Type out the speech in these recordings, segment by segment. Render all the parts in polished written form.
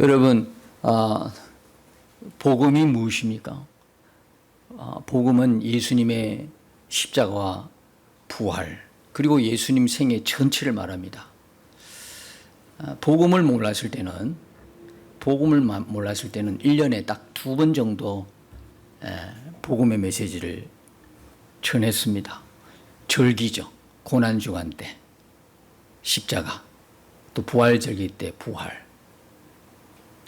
여러분, 복음이 무엇입니까? 복음은 예수님의 십자가와 부활, 그리고 예수님 생애 전체를 말합니다. 복음을 몰랐을 때는 1년에 딱 2번 정도 복음의 메시지를 전했습니다. 절기죠. 고난주간 때 십자가, 또 부활절기 때 부활,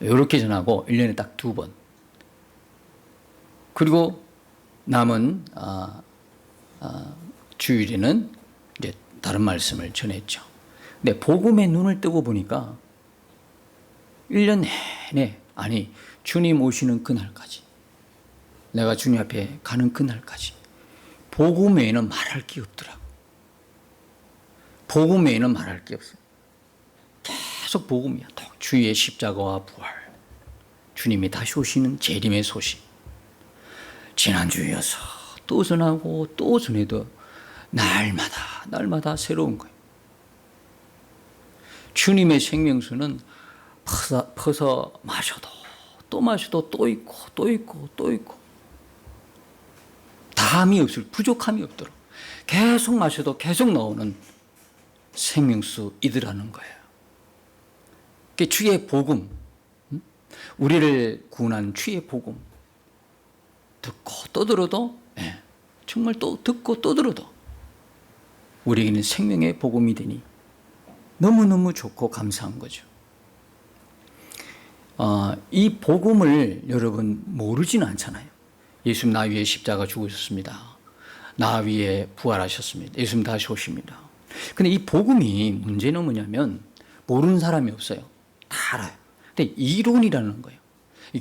이렇게 전하고 1년에 딱 2번. 그리고 남은 주일에는 이제 다른 말씀을 전했죠. 근데 복음에 눈을 뜨고 보니까 1년 내내, 아니 주님 오시는 그날까지, 내가 주님 앞에 가는 그날까지 복음 외에는 말할 게 없더라고. 복음 외에는 말할 게 없어요. 계속 복음이야. 주의 십자가와 부활, 주님이 다시 오시는 재림의 소식. 지난주에 이어서 또 전하고 또 전해도 날마다 새로운 거예요. 주님의 생명수는 퍼서 마셔도 또 있고 또 있고 또 있고, 담이 없을, 부족함이 없도록 계속 마셔도 계속 나오는 생명수이더라는 거예요. 주의 복음, 우리를 구원한 주의 복음 듣고 또 들어도, 정말 또 듣고 또 들어도 우리에게는 생명의 복음이 되니 너무너무 좋고 감사한 거죠. 이 복음을 여러분 모르지는 않잖아요. 예수님 나 위에 십자가 죽으셨습니다. 나 위에 부활하셨습니다. 예수님 다시 오십니다. 근데 이 복음이 문제는 뭐냐면 모르는 사람이 없어요. 다 알아요. 근데 이론이라는 거예요.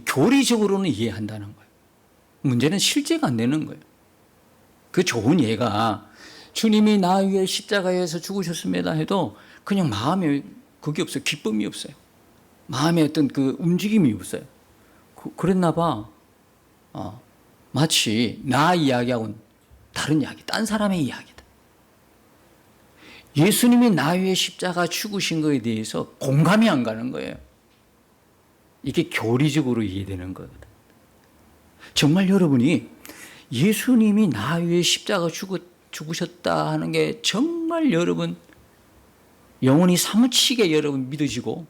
교리적으로는 이해한다는 거예요. 문제는 실제가 안 되는 거예요. 그 좋은 예가 주님이 나 위에 십자가에서 죽으셨습니다 해도 그냥 마음에 그게 없어요. 기쁨이 없어요. 마음에 어떤 그 움직임이 없어요. 그랬나 봐. 마치 나 이야기하고는 다른 이야기, 딴 사람의 이야기다. 예수님이 나 위에 십자가 죽으신 것에 대해서 공감이 안 가는 거예요. 이게 교리적으로 이해되는 거거든. 정말 여러분이 예수님이 나 위에 십자가 죽으셨다 하는 게 정말 여러분 영혼이 사무치게 여러분 믿어지고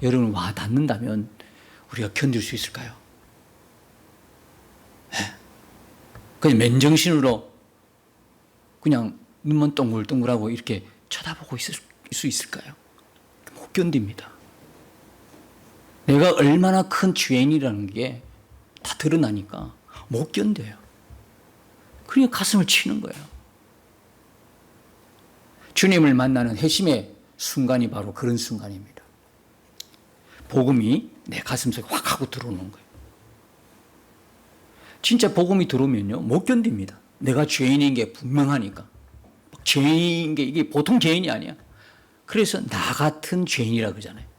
여러분 와 닿는다면 우리가 견딜 수 있을까요? 그냥 맨정신으로 그냥 눈만 동글동글하고 이렇게 쳐다보고 있을 수 있을까요? 못 견딥니다. 내가 얼마나 큰 죄인이라는 게 다 드러나니까 못 견뎌요. 그러니까 가슴을 치는 거예요. 주님을 만나는 회심의 순간이 바로 그런 순간입니다. 복음이 내 가슴속에 확 하고 들어오는 거예요. 진짜 복음이 들어오면요 못 견딥니다. 내가 죄인인 게 분명하니까. 죄인인 게 이게 보통 죄인이 아니야. 그래서 나 같은 죄인이라 그러잖아요.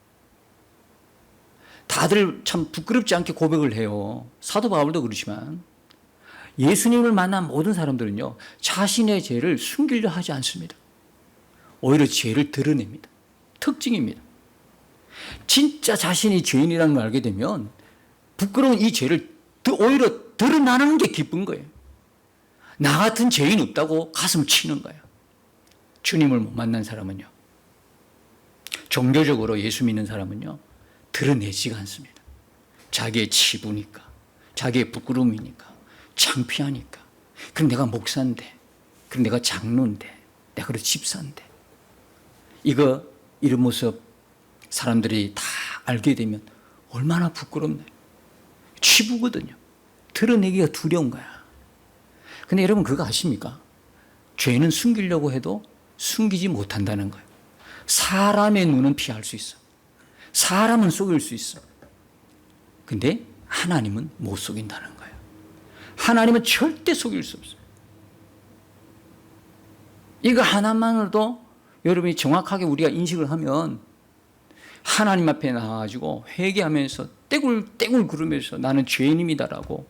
다들 참 부끄럽지 않게 고백을 해요. 사도 바울도 그렇지만 예수님을 만난 모든 사람들은요 자신의 죄를 숨기려 하지 않습니다. 오히려 죄를 드러냅니다. 특징입니다. 진짜 자신이 죄인이라는 걸 알게 되면 부끄러운 이 죄를 오히려 드러나는 게 기쁜 거예요. 나 같은 죄인 없다고 가슴을 치는 거예요. 주님을 못 만난 사람은요, 종교적으로 예수 믿는 사람은요 드러내지가 않습니다. 자기의 치부니까, 자기의 부끄러움이니까, 창피하니까. 그럼 내가 목사인데, 그럼 내가 장로인데, 내가 그래도 집사인데, 이런 모습 사람들이 다 알게 되면 얼마나 부끄럽나요? 치부거든요. 드러내기가 두려운 거야. 근데 여러분 그거 아십니까? 죄는 숨기려고 해도 숨기지 못한다는 거예요. 사람의 눈은 피할 수 있어. 사람은 속일 수 있어. 근데 하나님은 못 속인다는 거예요. 하나님은 절대 속일 수 없어요. 이거 하나만으로도 여러분이 정확하게 우리가 인식을 하면 하나님 앞에 나와가지고 회개하면서 떼굴떼굴 구르면서 나는 죄인입니다라고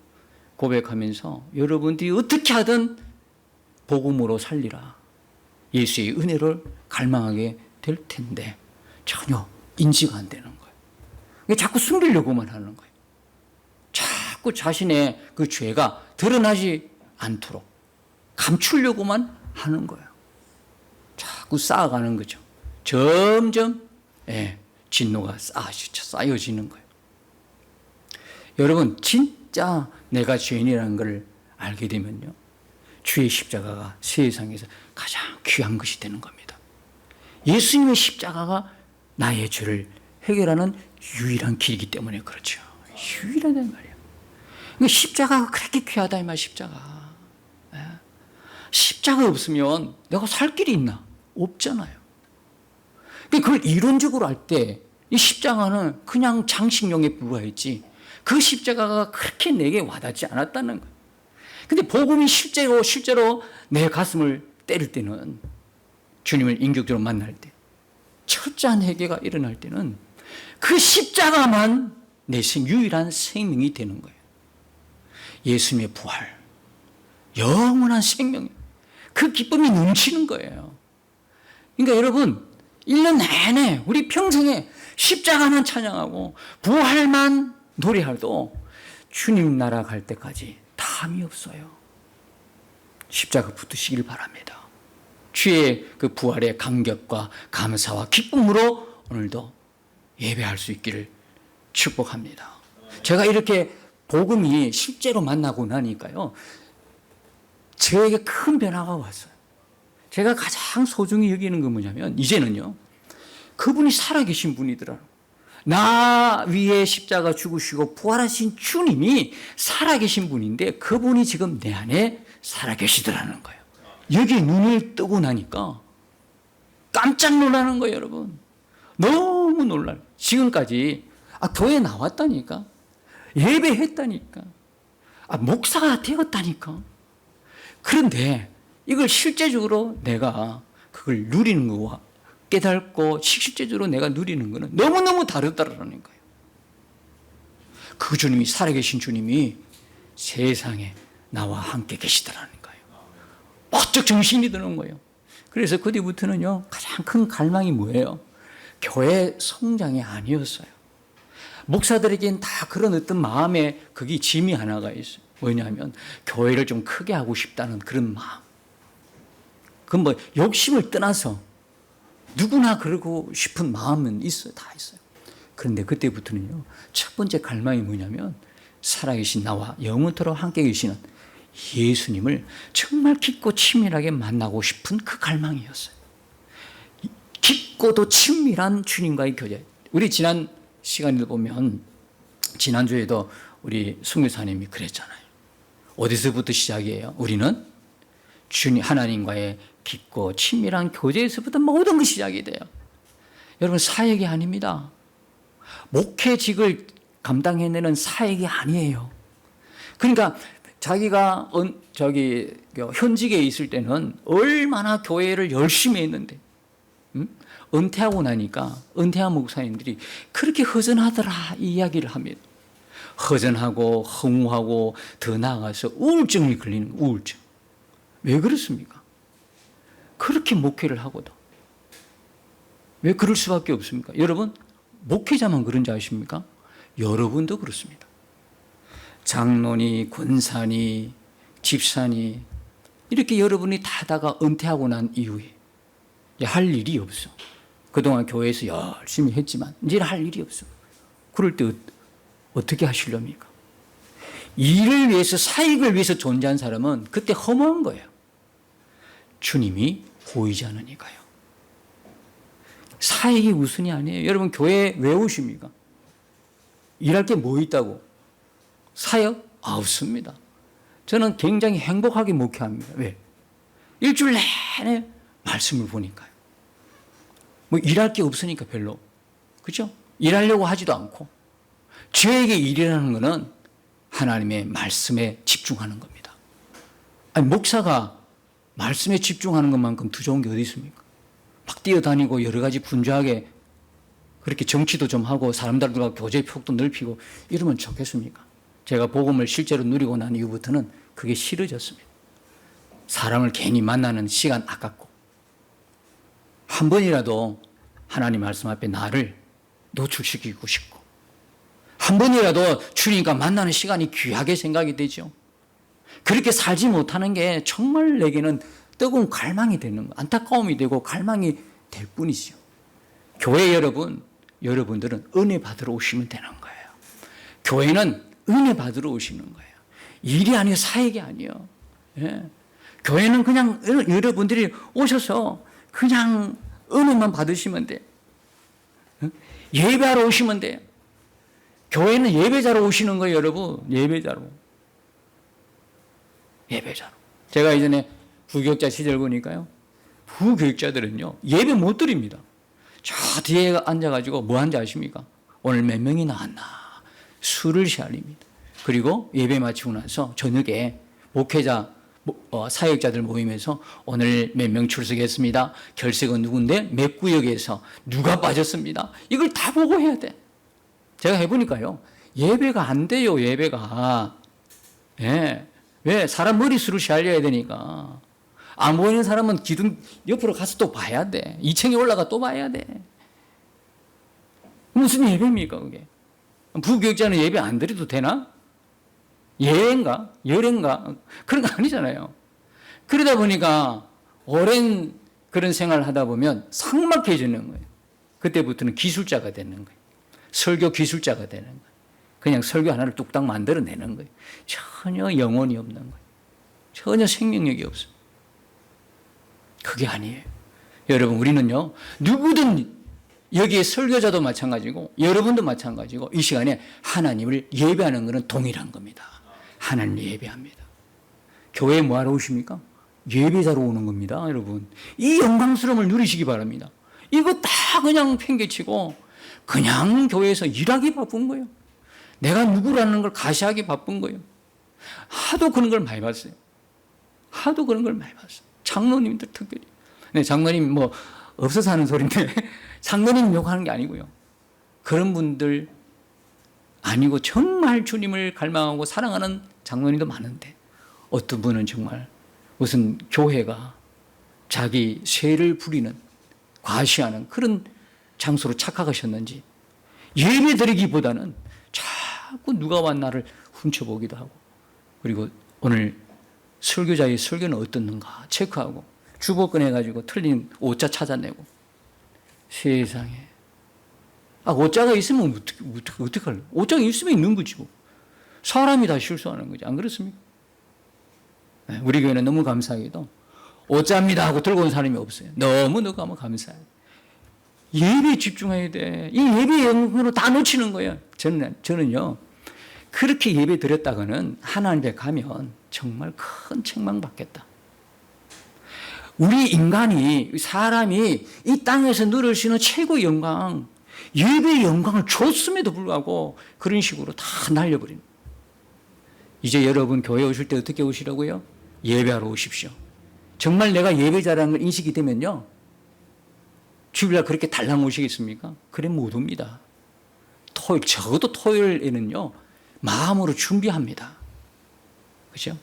고백하면서 여러분들이 어떻게 하든 복음으로 살리라, 예수의 은혜를 갈망하게 될 텐데 전혀 인지가 안 되는 거예요. 자꾸 숨기려고만 하는 거예요. 자꾸 자신의 그 죄가 드러나지 않도록 감추려고만 하는 거예요. 자꾸 쌓아가는 거죠. 점점 진노가 쌓여지는 거예요. 여러분, 진짜 내가 죄인이라는 걸 알게 되면요, 주의 십자가가 세상에서 가장 귀한 것이 되는 겁니다. 예수님의 십자가가 나의 죄를 해결하는 유일한 길이기 때문에 그렇죠. 유일하단 말이에요. 십자가가 그렇게 귀하다 이 말. 십자가 없으면 내가 살 길이 있나? 없잖아요. 그걸 이론적으로 할 때 이 십자가는 그냥 장식용에 불과했지, 그 십자가가 그렇게 내게 와닿지 않았다는 거예요. 근데 복음이 실제로 내 가슴을 때릴 때는, 주님을 인격적으로 만날 때, 철저한 회개가 일어날 때는 그 십자가만 내 유일한 생명이 되는 거예요. 예수님의 부활, 영원한 생명, 그 기쁨이 넘치는 거예요. 그러니까 여러분, 1년 내내 우리 평생에 십자가만 찬양하고 부활만 노래해도 주님 나라 갈 때까지 담이 없어요. 십자가 붙으시길 바랍니다. 주의 그 부활의 감격과 감사와 기쁨으로 오늘도 예배할 수 있기를 축복합니다. 제가 이렇게 복음이 실제로 만나고 나니까요, 저에게 큰 변화가 왔어요. 제가 가장 소중히 여기는 건 뭐냐면, 이제는요, 그분이 살아계신 분이더라고요. 나 위에 십자가 죽으시고 부활하신 주님이 살아계신 분인데, 그분이 지금 내 안에 살아계시더라는 거예요. 여기 눈을 뜨고 나니까 깜짝 놀라는 거예요, 여러분. 너무 놀라요. 지금까지 교회 나왔다니까, 예배했다니까, 목사가 되었다니까. 그런데 이걸 실제적으로 내가 그걸 누리는 거와 깨닫고 실제적으로 내가 누리는 거는 너무너무 다르다라는 거예요. 그 주님이, 살아계신 주님이 세상에 나와 함께 계시더라는 거예요. 번쩍 정신이 드는 거예요. 그래서 그 뒤부터는요, 가장 큰 갈망이 뭐예요? 교회 성장이 아니었어요. 목사들에겐 다 그런 어떤 마음에 거기 짐이 하나가 있어요. 뭐냐면 교회를 좀 크게 하고 싶다는 그런 마음. 그건 뭐 욕심을 떠나서 누구나 그러고 싶은 마음은 있어요. 다 있어요. 그런데 그때부터는요, 첫 번째 갈망이 뭐냐면 살아계신 나와 영원토록 함께 계시는 예수님을 정말 깊고 친밀하게 만나고 싶은 그 갈망이었어요. 깊고도 친밀한 주님과의 교제. 우리 지난 시간을 보면, 지난주에도 우리 선교사님이 그랬잖아요. 어디서부터 시작이에요? 우리는 주님 하나님과의 깊고 친밀한 교제에서부터 모든 것이 시작이 돼요. 여러분, 사역이 아닙니다. 목회직을 감당해내는 사역이 아니에요. 그러니까 자기가 현직에 있을 때는 얼마나 교회를 열심히 했는데, 은퇴하고 나니까 은퇴한 목사님들이 그렇게 허전하더라 이 이야기를 합니다. 허전하고 허무하고 더 나아가서 우울증이 걸리는 거예요. 우울증. 왜 그렇습니까? 그렇게 목회를 하고도 왜 그럴 수밖에 없습니까? 여러분, 목회자만 그런지 아십니까? 여러분도 그렇습니다. 장로니 권사니 집사니 이렇게 여러분이 다다가 은퇴하고 난 이후에 할 일이 없어. 그동안 교회에서 열심히 했지만 이제는 할 일이 없어. 그럴 때 어떻게 하시렵니까? 일을 위해서, 사익을 위해서 존재한 사람은 그때 허무한 거예요. 주님이 보이지 않으니까요. 사익이 우선이 아니에요. 여러분, 교회 왜 오십니까? 일할 게 뭐 있다고? 사역? 없습니다. 저는 굉장히 행복하게 목회합니다. 왜? 일주일 내내 말씀을 보니까요. 뭐 일할 게 없으니까 별로. 그죠? 일하려고 하지도 않고. 저에게 일이라는 것은 하나님의 말씀에 집중하는 겁니다. 아니, 목사가 말씀에 집중하는 것만큼 더 좋은 게 어디 있습니까? 막 뛰어다니고 여러 가지 분주하게 그렇게 정치도 좀 하고 사람들과 교제 폭도 넓히고 이러면 좋겠습니까? 제가 복음을 실제로 누리고 난 이후부터는 그게 싫어졌습니다. 사람을 괜히 만나는 시간 아깝고, 한 번이라도 하나님 말씀 앞에 나를 노출시키고 싶고, 한 번이라도 주님과 만나는 시간이 귀하게 생각이 되죠. 그렇게 살지 못하는 게 정말 내게는 뜨거운 갈망이 되는 거, 안타까움이 되고 갈망이 될 뿐이죠. 교회 여러분, 여러분들은 은혜 받으러 오시면 되는 거예요. 교회는 은혜 받으러 오시는 거예요. 일이 아니에요. 사역이 아니에요. 예. 교회는 그냥 여러분들이 오셔서 그냥 은혜만 받으시면 돼요. 예배하러 오시면 돼요. 교회는 예배자로 오시는 거예요, 여러분. 예배자로. 예배자로. 제가 예전에 부교육자 시절 보니까요, 부교육자들은요, 예배 못 드립니다. 저 뒤에 앉아가지고 뭐 한지 아십니까? 오늘 몇 명이 나왔나? 수를 시알립니다. 그리고 예배 마치고 나서 저녁에 목회자, 사역자들 모임에서 오늘 몇 명 출석했습니다. 결석은 누군데 몇 구역에서 누가 빠졌습니다. 이걸 다 보고 해야 돼. 제가 해보니까요, 예배가 안 돼요. 예배가. 예. 왜? 사람 머리수를 시알려야 되니까. 안 보이는 사람은 기둥 옆으로 가서 또 봐야 돼. 2층에 올라가 또 봐야 돼. 무슨 예배입니까 그게? 부교육자는 예배 안 드려도 되나? 예인가? 열인가? 그런 거 아니잖아요. 그러다 보니까 오랜 그런 생활을 하다 보면 삭막해지는 거예요. 그때부터는 기술자가 되는 거예요. 설교 기술자가 되는 거예요. 그냥 설교 하나를 뚝딱 만들어내는 거예요. 전혀 영혼이 없는 거예요. 전혀 생명력이 없어요. 그게 아니에요. 여러분, 우리는요, 누구든 여기에 설교자도 마찬가지고 여러분도 마찬가지고 이 시간에 하나님을 예배하는 것은 동일한 겁니다. 하나님 예배합니다. 교회에 뭐하러 오십니까? 예배자로 오는 겁니다, 여러분. 이 영광스러움을 누리시기 바랍니다. 이거 다 그냥 팽개치고 그냥 교회에서 일하기 바쁜 거예요. 내가 누구라는 걸 가시하기 바쁜 거예요. 하도 그런 걸 많이 봤어요. 하도 그런 걸 많이 봤어요. 장로님들 특별히. 네, 장로님 뭐 없어서 하는 소리인데 장로님 욕하는 게 아니고요. 그런 분들 아니고 정말 주님을 갈망하고 사랑하는 장로님도 많은데 어떤 분은 정말 무슨 교회가 자기 쇠를 부리는 과시하는 그런 장소로 착각하셨는지 예배 드리기보다는 자꾸 누가 왔나를 훔쳐보기도 하고 그리고 오늘 설교자의 설교는 어떻는가 체크하고 주보 꺼내가지고 틀린 오자 찾아내고 세상에 오자가 있으면 어떻게 할래? 오자가 있으면 있는 거지 뭐. 사람이 다 실수하는 거지 안 그렇습니까? 네, 우리 교회는 너무 감사하게도 오자입니다 하고 들고 온 사람이 없어요. 너무 감사해요. 예배에 집중해야 돼. 이 예배의 영광으로 다 놓치는 거예요. 저는요 그렇게 예배 드렸다가는 하나님 앞에 가면 정말 큰 책망 받겠다. 우리 인간이 사람이 이 땅에서 누릴 수 있는 최고의 영광 예배의 영광을 줬음에도 불구하고 그런 식으로 다 날려버립니다. 이제 여러분 교회 오실 때 어떻게 오시라고요? 예배하러 오십시오. 정말 내가 예배자라는 걸 인식이 되면요 주일날 그렇게 달랑 오시겠습니까? 그래 못 옵니다. 적어도 토요일에는요 마음으로 준비합니다. 그렇죠?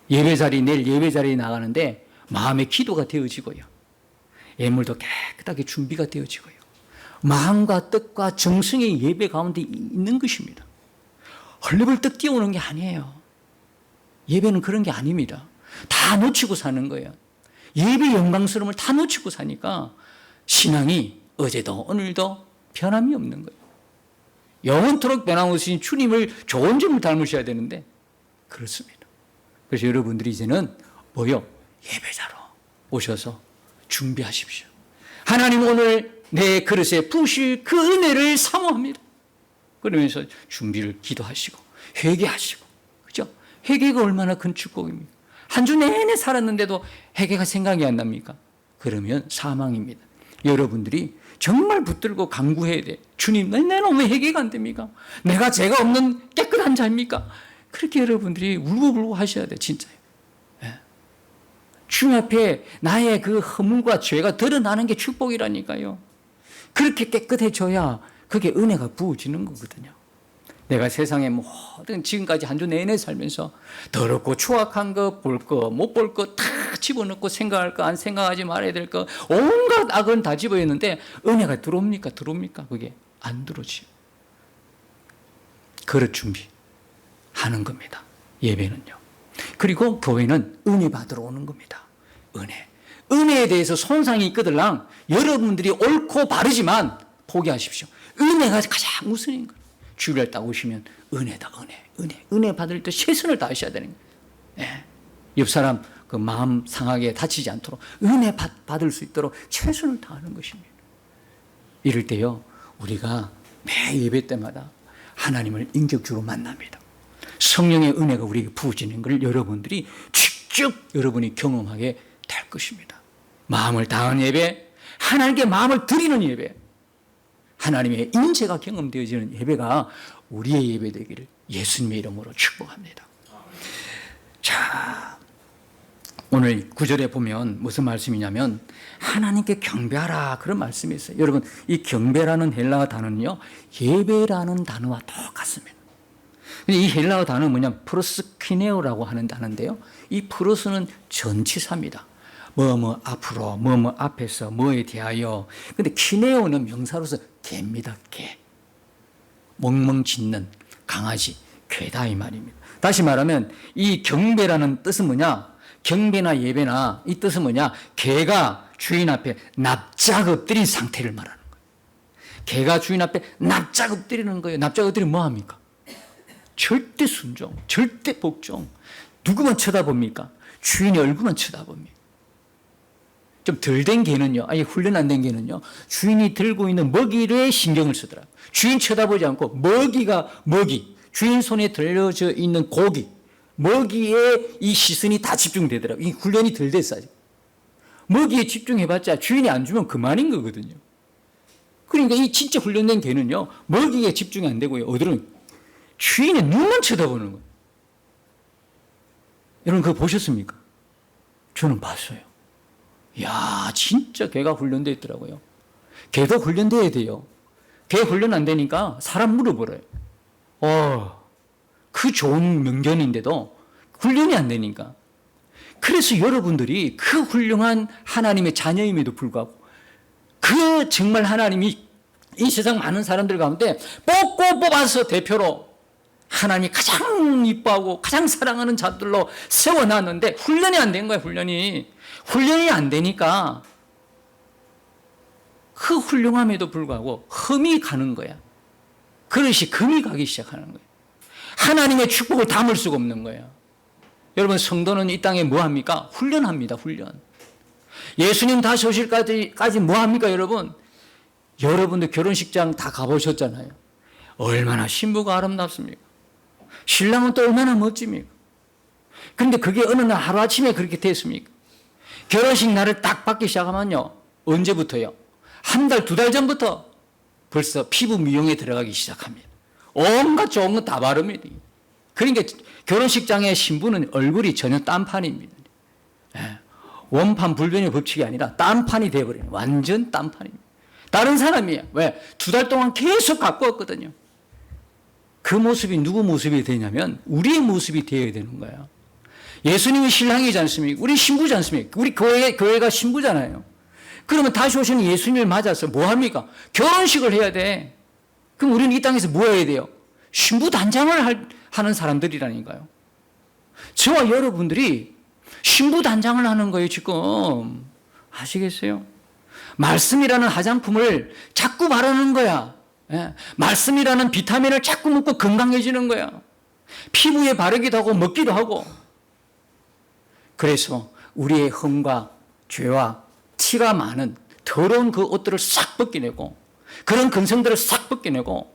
내일 예배 자리에 나가는데 마음의 기도가 되어지고요. 예물도 깨끗하게 준비가 되어지고요. 마음과 뜻과 정성의 예배 가운데 있는 것입니다. 헐레벌떡 뛰어오는 게 아니에요. 예배는 그런 게 아닙니다. 다 놓치고 사는 거예요. 예배 영광스러움을 다 놓치고 사니까 신앙이 어제도 오늘도 변함이 없는 거예요. 영원토록 변함없으신 주님을 좋은 점을 닮으셔야 되는데 그렇습니다. 그래서 여러분들이 이제는 예배자로 오셔서 준비하십시오. 하나님 오늘 내 그릇에 부으실 그 은혜를 사모합니다. 그러면서 준비를 기도하시고 회개하시고 그죠? 회개가 얼마나 큰 축복입니까? 한 주 내내 살았는데도 회개가 생각이 안 납니까? 그러면 사망입니다. 여러분들이 정말 붙들고 간구해야 돼. 주님, 나는 왜 회개가 안 됩니까? 내가 죄가 없는 깨끗한 자입니까? 그렇게 여러분들이 울고불고 하셔야 돼, 진짜요. 예. 주님 앞에 나의 그 허물과 죄가 드러나는 게 축복이라니까요. 그렇게 깨끗해져야 그게 은혜가 부어지는 거거든요. 내가 세상에 모든 지금까지 한 주 내내 살면서 더럽고 추악한 거, 볼 거, 못 볼 거 다 집어넣고 생각할 거, 안 생각하지 말아야 될 거, 온갖 악은 다 집어였는데 은혜가 들어옵니까? 그게 안 들어오지요. 그릇 준비하는 겁니다. 예배는요. 그리고 교회는 은혜 받으러 오는 겁니다. 은혜. 은혜에 대해서 손상이 있거들랑 여러분들이 옳고 바르지만 포기하십시오. 은혜가 가장 우선인 거예요. 주일날 딱 오시면 은혜다, 은혜 받을 때 최선을 다하셔야 되는 거예요. 예. 옆 사람 그 마음 상하게 다치지 않도록 은혜 받을 수 있도록 최선을 다하는 것입니다. 이럴 때요, 우리가 매 예배 때마다 하나님을 인격적으로 만납니다. 성령의 은혜가 우리에게 부어지는 걸 여러분들이 직접 여러분이 경험하게 될 것입니다. 마음을 다한 예배, 하나님께 마음을 드리는 예배, 하나님의 임재가 경험되어지는 예배가 우리의 예배 되기를 예수님의 이름으로 축복합니다. 자, 오늘 9절에 보면 무슨 말씀이냐면 하나님께 경배하라, 그런 말씀이 있어요. 여러분, 이 경배라는 헬라어 단어는요, 예배라는 단어와 똑같습니다. 근데 이 헬라어 단어는 뭐냐면 프로스키네오라고 하는 단어인데요, 이 프로스는 전치사입니다. 뭐 앞으로, 뭐 앞에서, 뭐에 대하여. 근데 키네오는 명사로서 개입니다. 개. 멍멍 짖는 강아지, 개다, 이 말입니다. 다시 말하면 이 경배라는 뜻은 뭐냐? 경배나 예배나 이 뜻은 뭐냐? 개가 주인 앞에 납작 엎드린 상태를 말하는 거예요. 개가 주인 앞에 납작 엎드리는 거예요. 납작 엎드리면 뭐 합니까? 절대 순종, 절대 복종. 누구만 쳐다봅니까? 주인의 얼굴만 쳐다봅니다. 좀 덜 된 개는요, 아예 훈련 안 된 개는요, 주인이 들고 있는 먹이에 신경을 쓰더라고요. 주인 쳐다보지 않고 먹이, 주인 손에 들려져 있는 고기, 먹이에 이 시선이 다 집중되더라고요. 이 훈련이 덜 됐어요. 먹이에 집중해봤자 주인이 안 주면 그만인 거거든요. 그러니까 이 진짜 훈련된 개는요, 먹이에 집중이 안 되고요, 어디로 주인의 눈만 쳐다보는 거예요. 여러분 그거 보셨습니까? 저는 봤어요. 야, 진짜 개가 훈련되어 있더라고요. 개도 훈련돼야 돼요. 개 훈련 안 되니까 사람 물어버려요. 그 좋은 명견인데도 훈련이 안 되니까. 그래서 여러분들이 그 훌륭한 하나님의 자녀임에도 불구하고 그 정말 하나님이 이 세상 많은 사람들 가운데 뽑아서 대표로 하나님이 가장 이뻐하고 가장 사랑하는 자들로 세워놨는데 훈련이 안 된 거예요. 훈련이 안 되니까 그 훌륭함에도 불구하고 흠이 가는 거야. 그릇이 금이 가기 시작하는 거예요. 하나님의 축복을 담을 수가 없는 거예요. 여러분, 성도는 이 땅에 뭐 합니까? 훈련합니다. 훈련. 예수님 다시 오실 까지 뭐 합니까, 여러분? 여러분들 결혼식장 다 가보셨잖아요. 얼마나 신부가 아름답습니까? 신랑은 또 얼마나 멋집니까? 근데 그게 어느 날 하루아침에 그렇게 됐습니까? 결혼식 날을 딱 받기 시작하면요, 언제부터요? 한 달, 2달 전부터 벌써 피부 미용에 들어가기 시작합니다. 온갖 좋은 거 다 바릅니다. 그러니까 결혼식장의 신부는 얼굴이 전혀 딴판입니다. 원판 불변의 법칙이 아니라 딴판이 되어버리는, 완전 딴판입니다. 다른 사람이에요. 왜? 2달 동안 계속 갖고 왔거든요. 그 모습이 누구 모습이 되냐면 우리의 모습이 되어야 되는 거예요. 예수님이 신랑이지 않습니까? 우리 신부지 않습니까? 우리 교회가 신부잖아요. 그러면 다시 오시는 예수님을 맞아서 뭐 합니까? 결혼식을 해야 돼. 그럼 우리는 이 땅에서 뭐 해야 돼요? 신부 단장을 하는 사람들이라니까요. 저와 여러분들이 신부 단장을 하는 거예요, 지금. 아시겠어요? 말씀이라는 화장품을 자꾸 바르는 거야. 말씀이라는 비타민을 자꾸 먹고 건강해지는 거야. 피부에 바르기도 하고 먹기도 하고. 그래서 우리의 흠과 죄와 티가 많은 더러운 그 옷들을 싹 벗겨내고 그런 근성들을 싹 벗겨내고,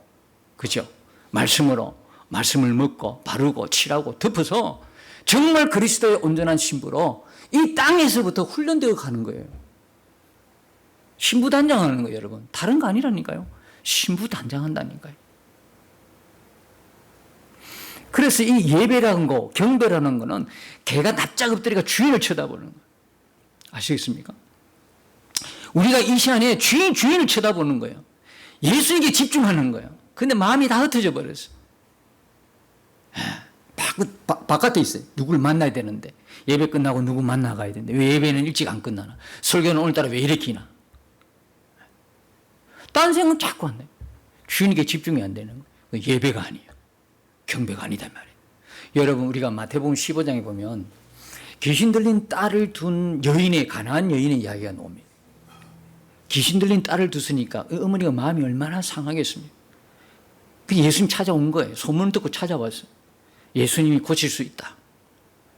그죠? 말씀을 먹고 바르고 칠하고 덮어서 정말 그리스도의 온전한 신부로 이 땅에서부터 훈련되어 가는 거예요. 신부 단장하는 거예요, 여러분. 다른 거 아니라니까요. 신부 단장한다니까요. 그래서 이 예배라는 거, 경배라는 거는 개가 납작 엎드리가 주인을 쳐다보는 거예요. 아시겠습니까? 우리가 이 시간에 주인을 쳐다보는 거예요. 예수님께 집중하는 거예요. 근데 마음이 다 흩어져 버렸어. 바깥에 있어요. 누구를 만나야 되는데. 예배 끝나고 누구 만나가야 되는데. 왜 예배는 일찍 안 끝나나? 설교는 오늘따라 왜 이렇게 기나? 딴 생각 자꾸 안 돼. 주인에게 집중이 안 되는 거예요. 예배가 아니에요. 경배가 아니다 말이에요. 여러분 우리가 마태복음 15장에 보면 귀신 들린 딸을 둔 여인의 가나안 여인의 이야기가 나옵니다. 귀신 들린 딸을 두으니까 어머니가 마음이 얼마나 상하겠습니까? 그 예수님 찾아온 거예요. 소문을 듣고 찾아왔어요. 예수님이 고칠 수 있다.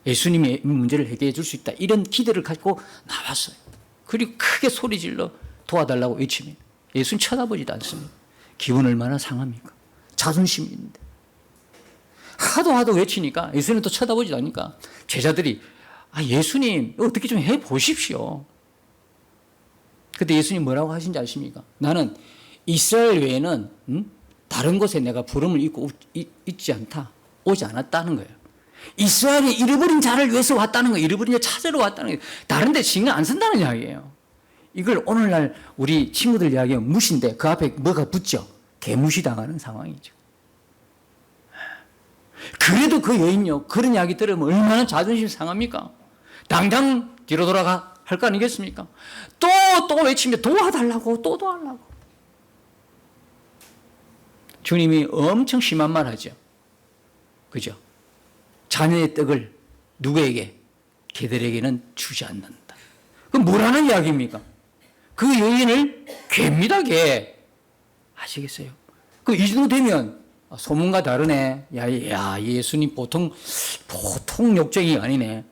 예수님이 문제를 해결해 줄 수 있다. 이런 기대를 갖고 나왔어요. 그리고 크게 소리질러 도와달라고 외칩니다. 예수님 쳐다보지도 않습니다. 기분 얼마나 상합니까? 자존심이 있는데. 하도 외치니까 예수님 또 쳐다보지도 않으니까 제자들이 예수님 어떻게 좀 해보십시오. 그때 예수님 뭐라고 하신지 아십니까? 나는 이스라엘 외에는 다른 곳에 내가 부름을 있지 않다. 오지 않았다는 거예요. 이스라엘이 잃어버린 자를 위해서 왔다는 거예요. 잃어버린 자 찾으러 왔다는 거예요. 다른 데 신경 안 쓴다는 이야기예요. 이걸 오늘날 우리 친구들 이야기하면 무시인데 그 앞에 뭐가 붙죠? 개무시당하는 상황이죠. 그래도 그 여인요, 그런 이야기 들으면 얼마나 자존심 상합니까? 당장 뒤로 돌아가 할 거 아니겠습니까? 또 외치면 도와달라고, 또 도와달라고. 주님이 엄청 심한 말 하죠. 그죠? 자녀의 떡을 누구에게? 걔들에게는 주지 않는다. 그럼 뭐라는 이야기입니까? 그 여인을 괴입니다, 개. 아시겠어요? 그 이 정도 되면 소문과 다르네. 야, 예수님 보통 욕쟁이 아니네.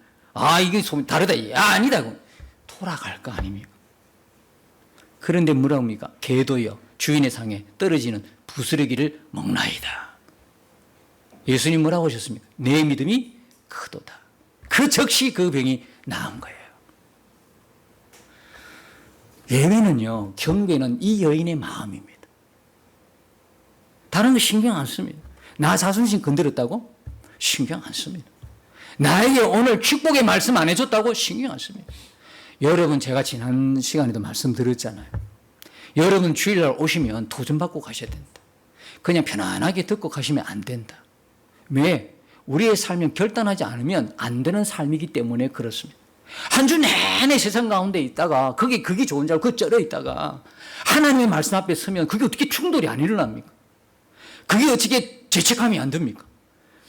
이게 소문 다르다. 아니다. 돌아갈 거 아닙니까? 그런데 뭐라고 합니까? 개도요, 주인의 상에 떨어지는 부스러기를 먹나이다. 예수님 뭐라고 하셨습니까? 내 믿음이 크도다. 그 즉시 그 병이 나은 거예요. 예외는요, 경배는 이 여인의 마음입니다. 다른 거 신경 안 씁니다. 나 자존심 건드렸다고? 신경 안 씁니다. 나에게 오늘 축복의 말씀 안 해줬다고? 신경 안 씁니다. 여러분, 제가 지난 시간에도 말씀드렸잖아요. 여러분 주일날 오시면 도전받고 가셔야 된다. 그냥 편안하게 듣고 가시면 안 된다. 왜? 우리의 삶은 결단하지 않으면 안 되는 삶이기 때문에 그렇습니다. 한 주 내내 세상 가운데 있다가 그게 좋은 줄 알고 그 쩔어 있다가 하나님의 말씀 앞에 서면 그게 어떻게 충돌이 안 일어납니까? 그게 어떻게 죄책감이 안 듭니까?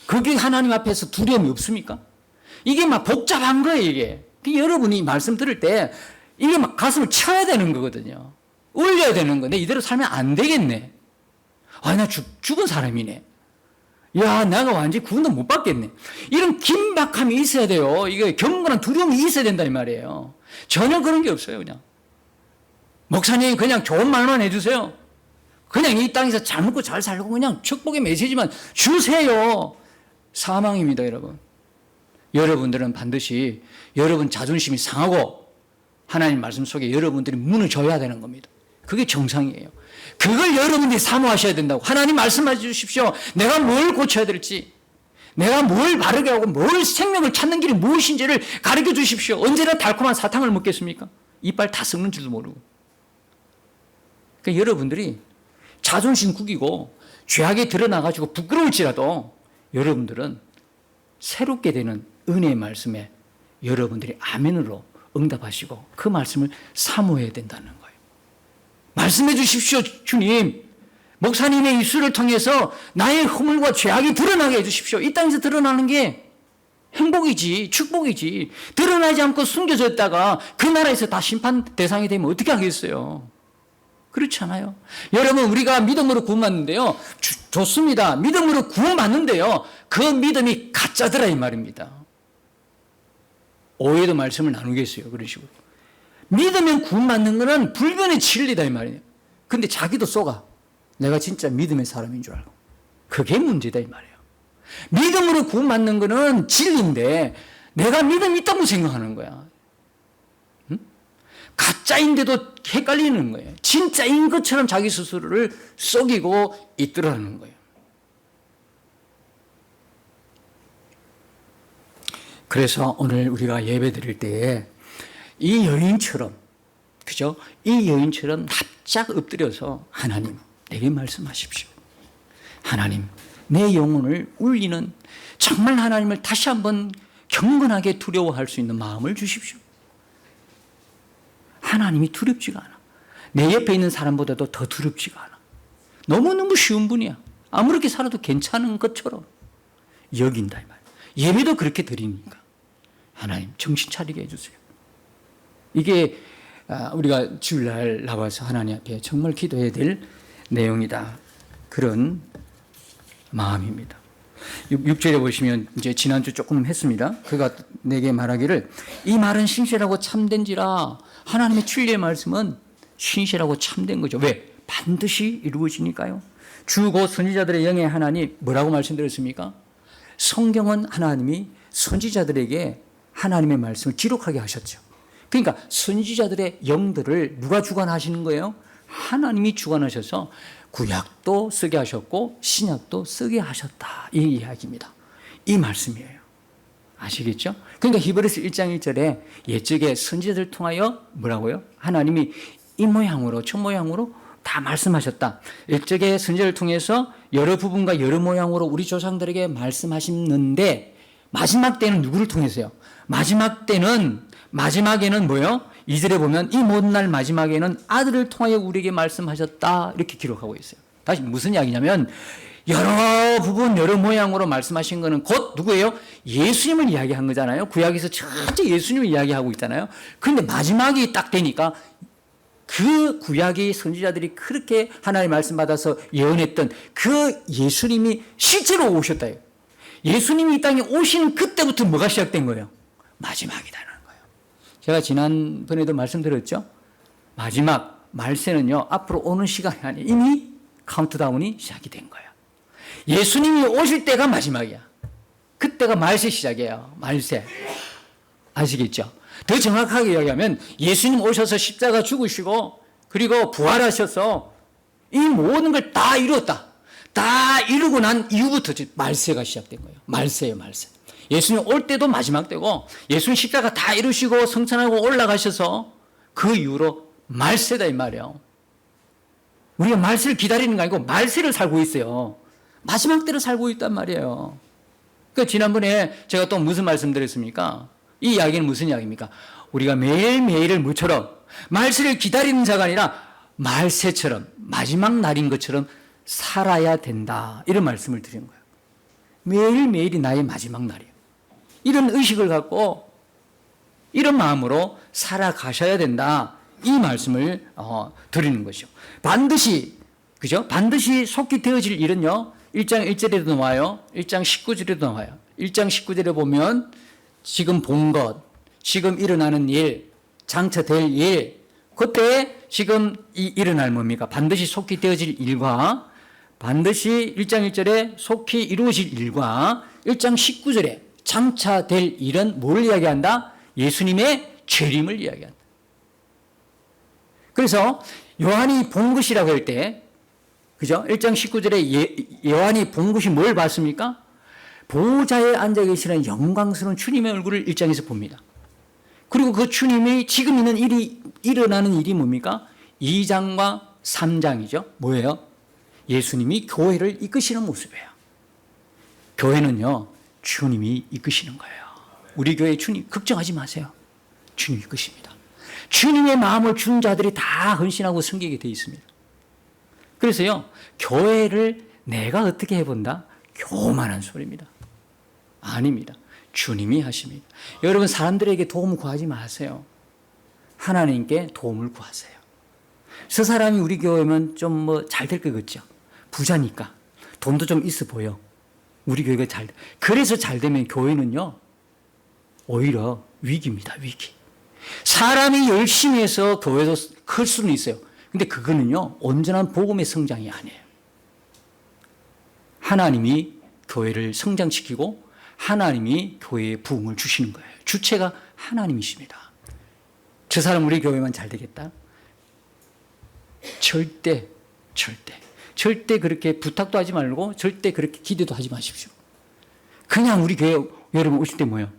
그게 하나님 앞에서 두려움이 없습니까? 이게 막 복잡한 거예요, 이게. 여러분이 말씀 들을 때 이게 막 가슴을 쳐야 되는 거거든요. 울려야 되는 건데 이대로 살면 안 되겠네. 나 죽은 사람이네. 야, 내가 완전히 구원도 못 받겠네. 이런 긴박함이 있어야 돼요. 이게 경건한 두려움이 있어야 된다 이 말이에요. 전혀 그런 게 없어요. 그냥 목사님이 그냥 좋은 말만 해주세요. 그냥 이 땅에서 잘 먹고 잘 살고 그냥 축복의 메시지만 주세요. 사망입니다, 여러분. 여러분들은 반드시 여러분 자존심이 상하고 하나님 말씀 속에 여러분들이 무너져야 되는 겁니다. 그게 정상이에요. 그걸 여러분들이 사모하셔야 된다고. 하나님 말씀해 주십시오. 내가 뭘 고쳐야 될지, 내가 뭘 바르게 하고 뭘 생명을 찾는 길이 무엇인지를 가르쳐 주십시오. 언제나 달콤한 사탕을 먹겠습니까? 이빨 다 썩는 줄도 모르고. 그러니까 여러분들이 자존심 구기고 죄악에 드러나가지고 부끄러울지라도 여러분들은 새롭게 되는 은혜의 말씀에 여러분들이 아멘으로 응답하시고 그 말씀을 사모해야 된다는 거예요. 말씀해 주십시오, 주님. 목사님의 입술을 통해서 나의 허물과 죄악이 드러나게 해 주십시오. 이 땅에서 드러나는 게 행복이지, 축복이지. 드러나지 않고 숨겨져 있다가 그 나라에서 다 심판 대상이 되면 어떻게 하겠어요? 그렇지 않아요? 여러분, 우리가 믿음으로 구원받는데요. 좋습니다. 믿음으로 구원받는데요. 그 믿음이 가짜더라 이 말입니다. 오해도 말씀을 나누겠어요. 그런 식으로. 믿으면 구원받는 거는 불변의 진리다 이 말이에요. 근데 자기도 속아. 내가 진짜 믿음의 사람인 줄 알고. 그게 문제다 이 말이에요. 믿음으로 구원받는 거는 진리인데 내가 믿음이 있다고 생각하는 거야. 응? 가짜인데도 헷갈리는 거예요. 진짜인 것처럼 자기 스스로를 속이고 있더라는 거예요. 그래서 오늘 우리가 예배 드릴 때에 이 여인처럼, 그죠? 이 여인처럼 납작 엎드려서 하나님, 내게 말씀하십시오. 하나님, 내 영혼을 울리는 정말 하나님을 다시 한번 경건하게 두려워할 수 있는 마음을 주십시오. 하나님이 두렵지가 않아. 내 옆에 있는 사람보다도 더 두렵지가 않아. 너무너무 쉬운 분이야. 아무렇게 살아도 괜찮은 것처럼. 여긴다 이 말이에요. 예배도 그렇게 드리니까 하나님 정신 차리게 해주세요. 이게 우리가 주일날 나와서 하나님 앞에 정말 기도해야 될 내용이다. 그런 마음입니다. 6절에 보시면 이제 지난주 조금 했습니다. 그가 내게 말하기를 이 말은 신실하고 참된지라. 하나님의 진리의 말씀은 신실하고 참된 거죠. 왜? 반드시 이루어지니까요. 주 곧 선지자들의 영의 하나님 뭐라고 말씀드렸습니까? 성경은 하나님이 선지자들에게 하나님의 말씀을 기록하게 하셨죠. 그러니까 선지자들의 영들을 누가 주관하시는 거예요? 하나님이 주관하셔서 구약도 쓰게 하셨고 신약도 쓰게 하셨다. 이 이야기입니다. 이 말씀이에요. 아시겠죠? 그러니까 히브리서 1장 1절에 옛적에 선지자들 통하여 뭐라고요? 하나님이 이 모양으로 저 모양으로 다 말씀하셨다. 옛적에 선지자를 통해서 여러 부분과 여러 모양으로 우리 조상들에게 말씀하셨는데 마지막 때는 누구를 통해서요? 마지막에는 뭐요? 2절에 보면 이 모든 날 마지막에는 아들을 통하여 우리에게 말씀하셨다. 이렇게 기록하고 있어요. 다시 무슨 이야기냐면 여러 부분 여러 모양으로 말씀하신 거는 곧 누구예요? 예수님을 이야기한 거잖아요. 구약에서 전체 예수님을 이야기하고 있잖아요. 그런데 마지막이 딱 되니까 그 구약의 선지자들이 그렇게 하나님의 말씀 받아서 예언했던 그 예수님이 실제로 오셨다. 예수님이 이 땅에 오시는 그때부터 뭐가 시작된 거예요? 마지막이다는 거예요. 제가 지난번에도 말씀드렸죠. 마지막 말세는요 앞으로 오는 시간이 아니에요. 이미 카운트다운이 시작이 된 거예요. 예수님이 오실 때가 마지막이야. 그때가 말세 시작이에요. 말세. 아시겠죠? 더 정확하게 이야기하면 예수님 오셔서 십자가 죽으시고 그리고 부활하셔서 이 모든 걸 다 이루었다. 다 이루고 난 이후부터 말세가 시작된 거예요. 말세예요, 말세. 예수님 올 때도 마지막 때고 예수님 십자가 다 이루시고 성천하고 올라가셔서 그 이후로 말세다 이 말이에요. 우리가 말세를 기다리는 거 아니고 말세를 살고 있어요. 마지막 때를 살고 있단 말이에요. 그러니까 지난번에 제가 또 무슨 말씀드렸습니까? 이 이야기는 무슨 이야기입니까? 우리가 매일매일을 뭐처럼 말세를 기다리는 자가 아니라 말세처럼 마지막 날인 것처럼 살아야 된다. 이런 말씀을 드린 거예요. 매일매일이 나의 마지막 날이에요. 이런 의식을 갖고 이런 마음으로 살아가셔야 된다. 이 말씀을 드리는 것이죠. 반드시 그죠? 반드시 속히 되어질 일은요. 1장 1절에도 나와요. 1장 19절에도 나와요. 1장 19절에 보면 지금 본 것, 지금 일어나는 일, 장차 될 일, 그때 지금 일어날 뭡니까? 반드시 속히 되어질 일과 반드시 1장 1절에 속히 이루어질 일과 1장 19절에 장차 될 일은 뭘 이야기한다? 예수님의 재림을 이야기한다. 그래서 요한이 본 것이라고 할 때, 그죠? 1장 19절에 요한이 본 것이 뭘 봤습니까? 보좌에 앉아 계시는 영광스러운 주님의 얼굴을 1장에서 봅니다. 그리고 그 주님이 지금 있는 일이, 일어나는 일이 뭡니까? 2장과 3장이죠. 뭐예요? 예수님이 교회를 이끄시는 모습이에요. 교회는요, 주님이 이끄시는 거예요. 우리 교회 주님, 걱정하지 마세요. 주님 이끄십니다. 주님의 마음을 준 자들이 다 헌신하고 섬기게 되어 있습니다. 그래서요, 교회를 내가 어떻게 해본다? 교만한 소리입니다. 아닙니다. 주님이 하십니다. 여러분, 사람들에게 도움을 구하지 마세요. 하나님께 도움을 구하세요. 저 사람이 우리 교회면 좀 잘 될 것 같죠? 부자니까. 돈도 좀 있어 보여. 우리 교회가 잘 돼. 그래서 잘 되면 교회는요, 오히려 위기입니다, 위기. 사람이 열심히 해서 교회도 클 수는 있어요. 근데 그거는요, 온전한 복음의 성장이 아니에요. 하나님이 교회를 성장시키고 하나님이 교회에 부흥을 주시는 거예요. 주체가 하나님이십니다. 저 사람 우리 교회만 잘 되겠다? 절대 그렇게 부탁도 하지 말고 절대 그렇게 기대도 하지 마십시오. 그냥 우리 교회 여러분 오실 때 뭐예요?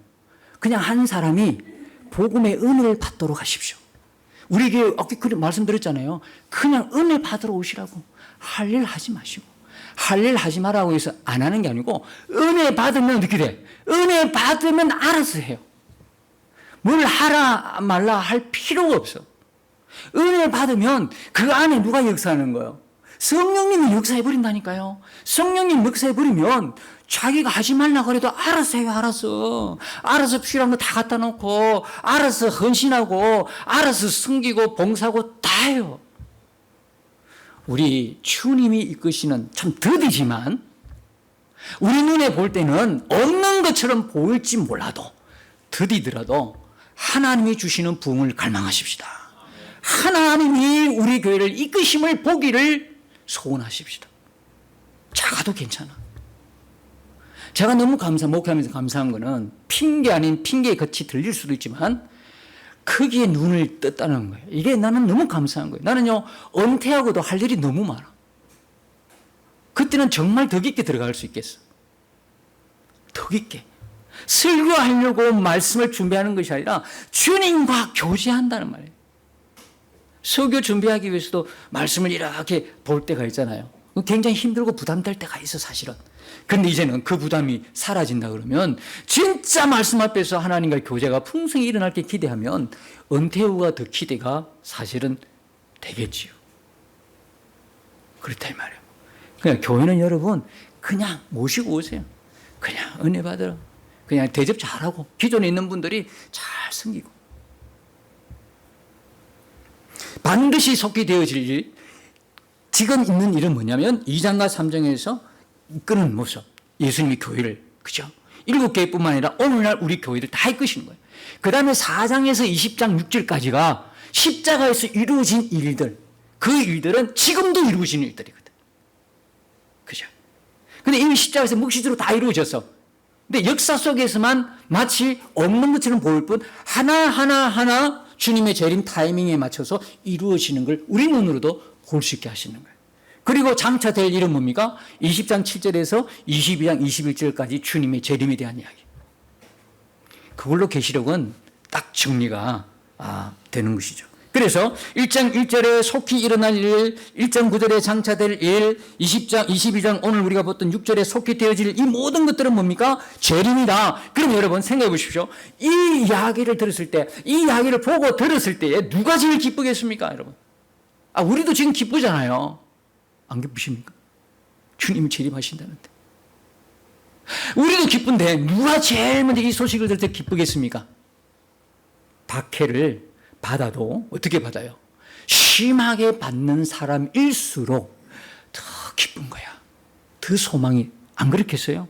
그냥 한 사람이 복음의 은혜를 받도록 하십시오. 우리 교회 아까 그렇게 말씀드렸잖아요. 그냥 은혜 받으러 오시라고. 할 일 하지 마시고. 할 일 하지 말라고 해서 안 하는 게 아니고 은혜 받으면 어떻게 돼? 은혜 받으면 알아서 해요. 뭘 하라 말라 할 필요가 없어. 은혜 받으면 그 안에 누가 역사하는 거예요? 성령님이 역사해버린다니까요. 성령님 역사해버리면 자기가 하지 말라 그래도 알아서 해요. 알아서 필요한 거 다 갖다 놓고, 알아서 헌신하고, 알아서 섬기고 봉사하고 다 해요. 우리 주님이 이끄시는, 참 더디지만 우리 눈에 볼 때는 없는 것처럼 보일지 몰라도, 더디더라도 하나님이 주시는 부흥을 갈망하십시다. 하나님이 우리 교회를 이끄심을 보기를 소원하십시다. 작아도 괜찮아. 제가 너무 목회하면서 감사한 거는 핑계 아닌 핑계에 겉이 들릴 수도 있지만 크게 눈을 떴다는 거예요. 이게 나는 너무 감사한 거예요. 나는요, 은퇴하고도 할 일이 너무 많아. 그때는 정말 더 깊게 들어갈 수 있겠어. 더 깊게. 설교하려고 말씀을 준비하는 것이 아니라 주님과 교제한다는 말이에요. 설교 준비하기 위해서도 말씀을 이렇게 볼 때가 있잖아요. 굉장히 힘들고 부담될 때가 있어, 사실은. 근데 이제는 그 부담이 사라진다 그러면 진짜 말씀 앞에서 하나님과의 교제가 풍성히 일어날 게 기대하면 은퇴 후가 더 기대가 사실은 되겠지요. 그렇다 이 말이에요. 그냥 교회는 여러분 그냥 모시고 오세요. 그냥 은혜 받으러. 그냥 대접 잘하고 기존에 있는 분들이 잘 섬기고 반드시 속히 되어질 일. 지금 있는 일은 뭐냐면 2장과 3장에서 이끄는 모습. 예수님이 교회를, 그죠? 7개뿐만 아니라 오늘날 우리 교회를 다 이끄시는 거예요. 그 다음에 4장에서 20장 6절까지가 십자가에서 이루어진 일들. 그 일들은 지금도 이루어지는 일들이거든. 그죠? 근데 이미 십자가에서 묵시적으로 다 이루어졌어. 근데 역사 속에서만 마치 없는 것처럼 보일 뿐 하나하나 주님의 재림 타이밍에 맞춰서 이루어지는 걸 우리 눈으로도 볼 수 있게 하시는 거예요. 그리고 장차 될 일은 뭡니까? 20장 7절에서 22장 21절까지 주님의 재림에 대한 이야기. 그걸로 계시록은 딱 정리가 되는 것이죠. 그래서 1장 1절에 속히 일어날 일, 1장 9절에 장차 될 일, 20장 22장 오늘 우리가 봤던 6절에 속히 되어질 이 모든 것들은 뭡니까? 재림이다. 그럼 여러분 생각해 보십시오. 이 이야기를 들었을 때, 이 이야기를 보고 들었을 때에 누가 제일 기쁘겠습니까, 여러분? 우리도 지금 기쁘잖아요. 안 기쁘십니까? 주님이 재림하신다는데. 우리도 기쁜데 누가 제일 먼저 이 소식을 들을 때 기쁘겠습니까? 박해를 받아도 어떻게 받아요? 심하게 받는 사람일수록 더 기쁜 거야. 더 소망이. 안 그렇겠어요?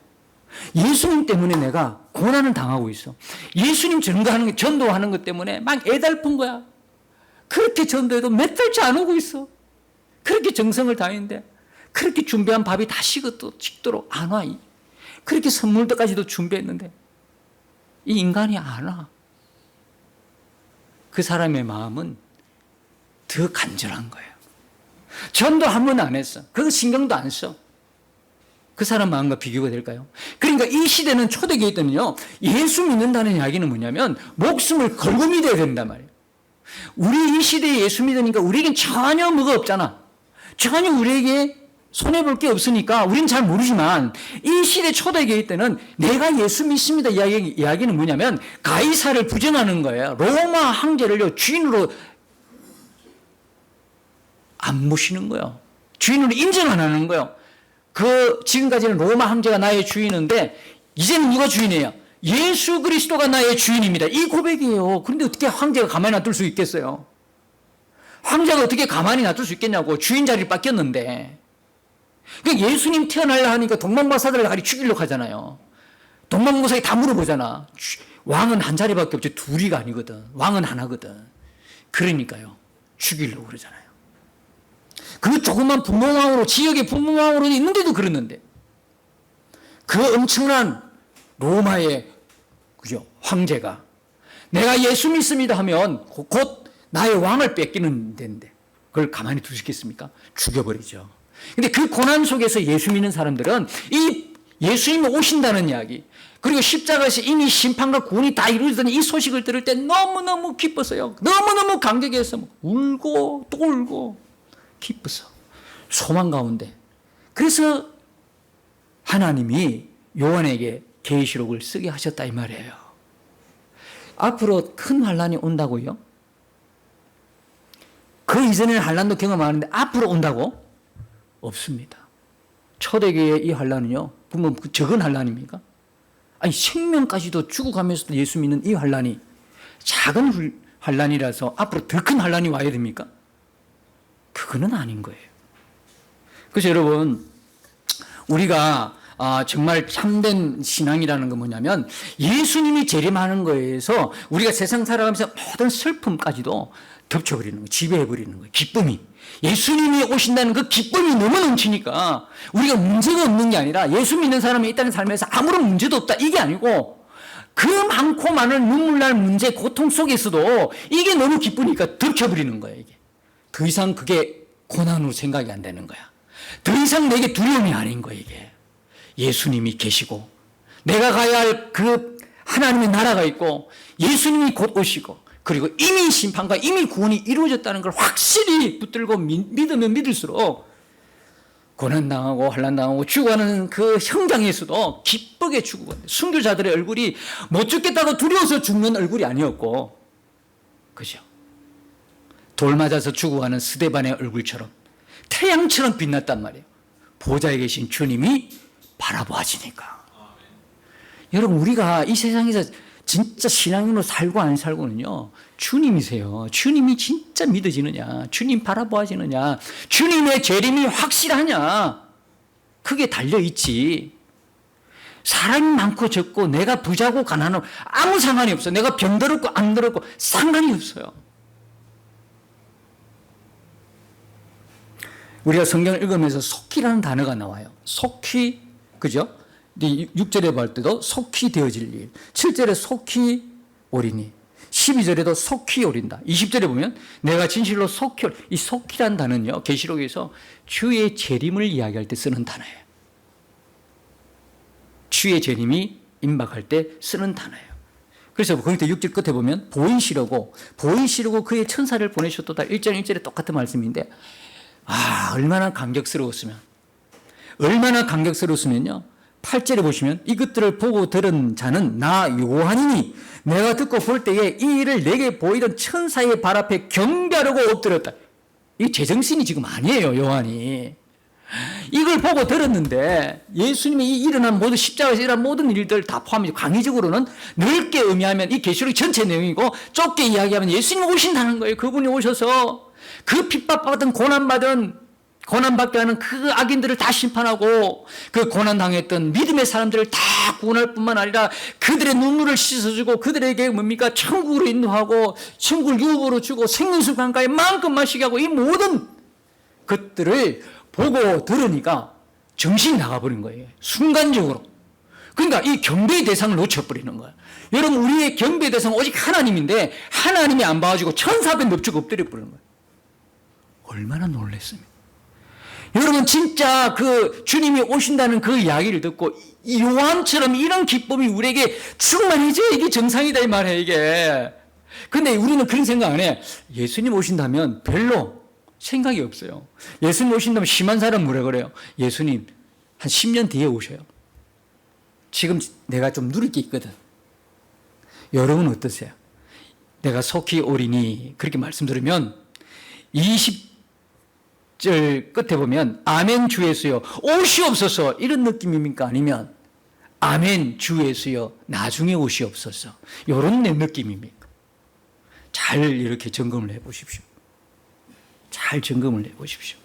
예수님 때문에 내가 고난을 당하고 있어. 예수님 전도하는 것 때문에 막 애달픈 거야. 그렇게 전도해도 몇 달째 안 오고 있어. 그렇게 정성을 다했는데 그렇게 준비한 밥이 다 식도록 안 와. 그렇게 선물도까지도 준비했는데 이 인간이 안 와. 그 사람의 마음은 더 간절한 거예요. 전도 한 번 안 했어. 그거 신경도 안 써. 그 사람 마음과 비교가 될까요? 그러니까 이 시대는 초대교회 때는요, 예수 믿는다는 이야기는 뭐냐면 목숨을 걸고 믿어야 된단 말이에요. 우리 이 시대에 예수 믿으니까 우리에겐 전혀 뭐가 없잖아. 전혀 우리에게 손해볼 게 없으니까 우린 잘 모르지만 이 시대 초대교회 때는 내가 예수 믿습니다 이야기는 뭐냐면 가이사를 부정하는 거예요. 로마 황제를요 주인으로 안 모시는 거예요. 주인으로 인정 안 하는 거예요. 지금까지는 로마 황제가 나의 주인인데 이제는 누가 주인이에요? 예수 그리스도가 나의 주인입니다. 이 고백이에요. 그런데 어떻게 황제가 가만히 놔둘 수 있겠어요? 황제가 어떻게 가만히 놔둘 수 있겠냐고. 주인 자리를 뺏겼는데. 그러니까 예수님 태어나려 하니까 동방박사들을 가리 죽이려고 하잖아요. 동방박사에 다 물어보잖아. 왕은 한 자리밖에 없지 둘이가 아니거든. 왕은 하나거든. 그러니까요. 죽이려고 그러잖아요. 그 조그만 분봉왕으로 지역의 분봉왕으로 있는데도 그랬는데 그 엄청난 로마의 그죠 황제가 내가 예수 믿습니다 하면 곧 나의 왕을 뺏기는 데인데 그걸 가만히 두시겠습니까? 죽여버리죠. 근데 그 고난 속에서 예수 믿는 사람들은 이 예수님이 오신다는 이야기 그리고 십자가에서 이미 심판과 구원이 다 이루어지던 이 소식을 들을 때 너무너무 기뻤어요. 너무너무 감격해서 울고 또 울고 기뻤어. 소망 가운데. 그래서 하나님이 요한에게 계시록을 쓰게 하셨다 이 말이에요. 앞으로 큰 환란이 온다고요? 그 이전에는 환란도 경험하는데 앞으로 온다고? 없습니다. 초대교회의 이 환란은요, 보면 적은 환란입니까? 아니, 생명까지도 죽어가면서도 예수 믿는 이 환란이 작은 환란이라서 앞으로 더 큰 환란이 와야 됩니까? 그거는 아닌 거예요. 그래서 여러분, 우리가 정말 참된 신앙이라는 건 뭐냐면 예수님이 재림하는 거에서 우리가 세상 살아가면서 모든 슬픔까지도 덮쳐버리는 거예요. 지배해버리는 거예요. 기쁨이. 예수님이 오신다는 그 기쁨이 너무 넘치니까 우리가 문제가 없는 게 아니라 예수 믿는 사람이 이 땅에 살면서 아무런 문제도 없다. 이게 아니고 그 많고 많은 눈물 날 문제, 고통 속에서도 이게 너무 기쁘니까 덮쳐버리는 거예요. 이게. 더 이상 그게 고난으로 생각이 안 되는 거야. 더 이상 내게 두려움이 아닌 거예요. 이게. 예수님이 계시고 내가 가야 할 그 하나님의 나라가 있고 예수님이 곧 오시고 그리고 이미 심판과 이미 구원이 이루어졌다는 걸 확실히 붙들고 믿으면 믿을수록 고난당하고 환난당하고 죽어가는 그 현장에서도 기쁘게 죽고 순교자들의 얼굴이 못 죽겠다고 두려워서 죽는 얼굴이 아니었고, 그죠? 돌 맞아서 죽어가는 스데반의 얼굴처럼 태양처럼 빛났단 말이에요. 보좌에 계신 주님이 바라보아지니까. 여러분, 우리가 이 세상에서 진짜 신앙인으로 살고 안 살고는요, 주님이세요. 주님이 진짜 믿어지느냐, 주님 바라보아지느냐, 주님의 재림이 확실하냐, 그게 달려있지. 사람이 많고 적고 내가 부자고 가난하고 아무 상관이 없어. 내가 병들었고 안 들었고 상관이 없어요. 우리가 성경을 읽으면서 속히라는 단어가 나와요. 속히, 그죠? 6절에 볼 때도 속히 되어질 일, 7절에 속히 오리니, 12절에도 속히 오린다. 20절에 보면 내가 진실로 속히 오리. 이 속히란 단어는요, 계시록에서 주의 재림을 이야기할 때 쓰는 단어예요. 주의 재림이 임박할 때 쓰는 단어예요. 그래서 거기 6절 끝에 보면 보이시려고 그의 천사를 보내셨도다. 1절 1절에 똑같은 말씀인데, 얼마나 감격스러웠으면요, 8절에 보시면 이것들을 보고 들은 자는 나 요한이니 내가 듣고 볼 때에 이 일을 내게 보이던 천사의 발 앞에 경배하려고 엎드렸다. 이 제정신이 지금 아니에요. 요한이 이걸 보고 들었는데, 예수님이 일어난 모든 십자가에서 일어난 모든 일들 다 포함해서 강의적으로는 넓게 의미하면 이 계시록 전체 내용이고, 좁게 이야기하면 예수님이 오신다는 거예요. 그분이 오셔서 그 핍박받은 고난받게 하는 그 악인들을 다 심판하고, 그 고난당했던 믿음의 사람들을 다 구원할 뿐만 아니라 그들의 눈물을 씻어주고 그들에게 뭡니까? 천국으로 인도하고 천국을 유업으로 주고 생명수 강가에 마음껏 마시게 하고, 이 모든 것들을 보고 들으니까 정신이 나가버린 거예요. 순간적으로. 그러니까 이 경배의 대상을 놓쳐버리는 거예요. 여러분, 우리의 경배의 대상은 오직 하나님인데 하나님이 안 봐가지고 천사 앞에 넙죽 엎드려 버리는 거예요. 얼마나 놀랐습니까? 여러분, 진짜 그 주님이 오신다는 그 이야기를 듣고 이 요한처럼 이런 기쁨이 우리에게 충만해져야 이게 정상이다 이 말이에요, 이게. 근데 우리는 그런 생각 안 해. 예수님 오신다면 별로 생각이 없어요. 예수님 오신다면 심한 사람 뭐라 그래요? 예수님 한 10년 뒤에 오셔요. 지금 내가 좀 누릴 게 있거든. 여러분 어떠세요? 내가 속히 오리니 그렇게 말씀 들으면 20절 끝에 보면 아멘 주 예수여 오시옵소서 이런 느낌입니까? 아니면 아멘 주 예수여 나중에 오시옵소서 이런 내 느낌입니까? 잘 이렇게 점검을 해보십시오. 잘 점검을 해보십시오.